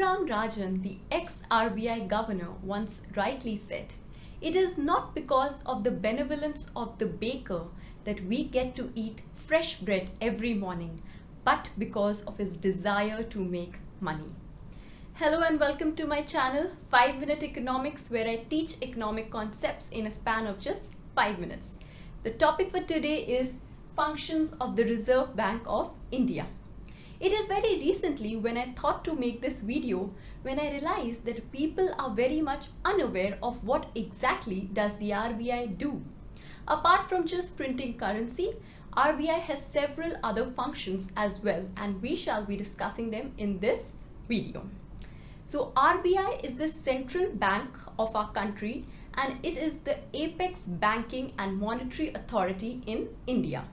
Raghuram Rajan, the ex-RBI governor, once rightly said, "It is not because of the benevolence of the baker that we get to eat fresh bread every morning, but because of his desire to make money." Hello and welcome to my channel 5 Minute Economics, where I teach economic concepts in a span of just 5 minutes. The topic for today is functions of the Reserve Bank of India. It is very recently when I thought to make this video when I realized that people are very much unaware of what exactly does the RBI do. Apart from just printing currency, RBI has several other functions as well, and we shall be discussing them in this video. So RBI is the central bank of our country, and it is the apex banking and monetary authority in India.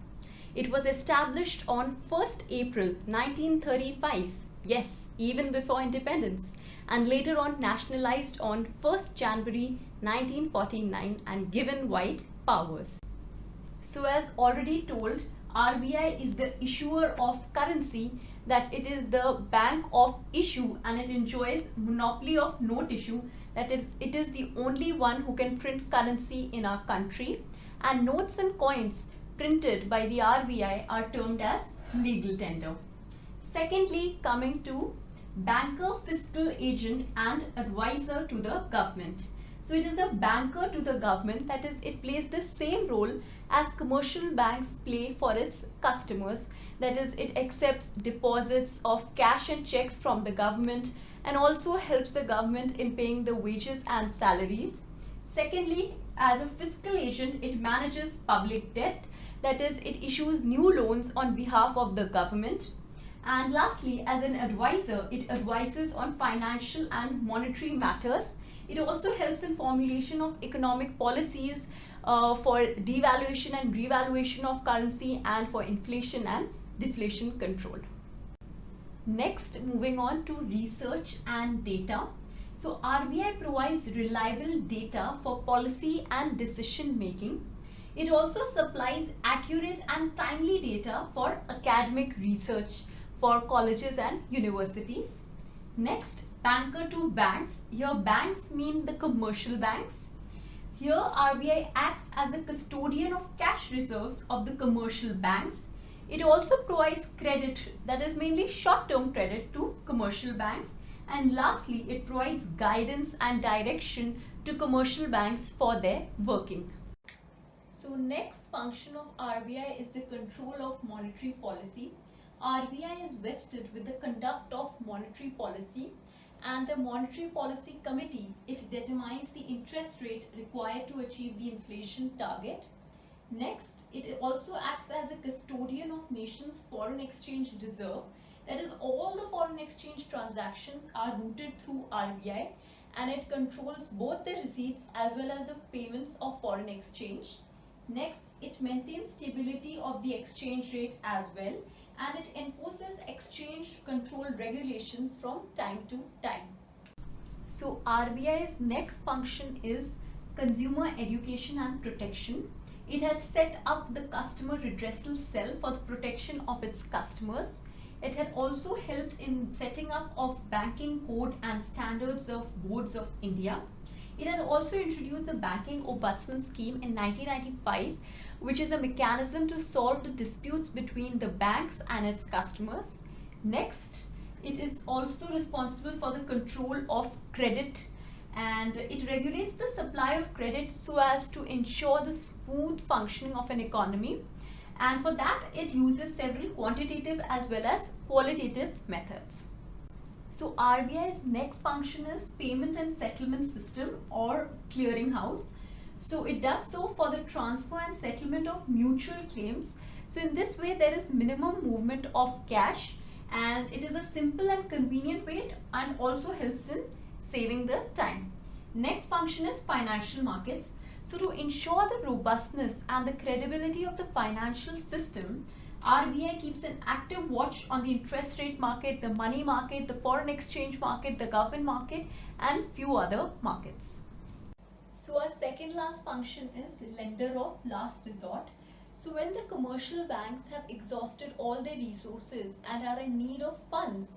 It was established on 1st April 1935, yes, even before independence, and later on nationalized on 1st January 1949 and given wide powers. So as already told, RBI is the issuer of currency, that it is the bank of issue, and it enjoys monopoly of note issue, that is, it is the only one who can print currency in our country, and notes and coins printed by the RBI are termed as legal tender. Secondly, coming to banker, fiscal agent and advisor to the government. So it is a banker to the government, that is, it plays the same role as commercial banks play for its customers, that is, it accepts deposits of cash and checks from the government and also helps the government in paying the wages and salaries. Secondly, as a fiscal agent, it manages public debt, that is, it issues new loans on behalf of the government. And lastly, as an advisor, it advises on financial and monetary matters. It also helps in formulation of economic policies for devaluation and revaluation of currency and for inflation and deflation control. Next, moving on to research and data. So RBI provides reliable data for policy and decision making. It also supplies accurate and timely data for academic research for colleges and universities. Next, banker to banks. Here banks mean the commercial banks. Here RBI acts as a custodian of cash reserves of the commercial banks. It also provides credit, that is mainly short-term credit, to commercial banks. And lastly, it provides guidance and direction to commercial banks for their working. So next function of RBI is the control of monetary policy. RBI is vested with the conduct of monetary policy, and the Monetary Policy Committee, it determines the interest rate required to achieve the inflation target. Next, it also acts as a custodian of nation's foreign exchange reserve, that is, all the foreign exchange transactions are routed through RBI, and it controls both the receipts as well as the payments of foreign exchange. Next, it maintains stability of the exchange rate as well, and it enforces exchange control regulations from time to time. So RBI's next function is consumer education and protection. It had set up the customer redressal cell for the protection of its customers. It had also helped in setting up of banking code and standards of boards of India. It had also introduced the Banking Ombudsman Scheme in 1995, which is a mechanism to solve the disputes between the banks and its customers. Next, it is also responsible for the control of credit, and it regulates the supply of credit so as to ensure the smooth functioning of an economy. And for that, it uses several quantitative as well as qualitative methods. So RBI's next function is payment and settlement system, or clearinghouse. So it does so for the transfer and settlement of mutual claims. So in this way, there is minimum movement of cash, and it is a simple and convenient way, and also helps in saving the time. Next function is financial markets. So to ensure the robustness and the credibility of the financial system, RBI keeps an active watch on the interest rate market, the money market, the foreign exchange market, the government market, and few other markets. So our second last function is lender of last resort. So when the commercial banks have exhausted all their resources and are in need of funds,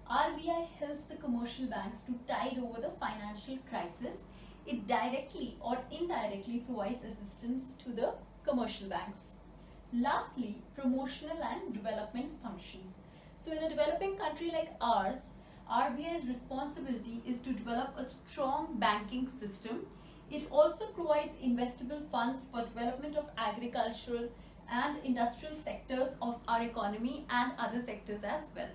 RBI helps the commercial banks to tide over the financial crisis. It directly or indirectly provides assistance to the commercial banks. Lastly, promotional and development functions. So in a developing country like ours, RBI's responsibility is to develop a strong banking system. It also provides investable funds for development of agricultural and industrial sectors of our economy and other sectors as well.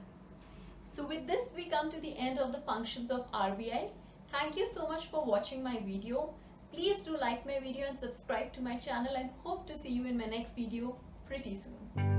So with this, we come to the end of the functions of RBI. Thank you so much for watching my video. Please do like my video and subscribe to my channel, and hope to see you in my next video pretty soon.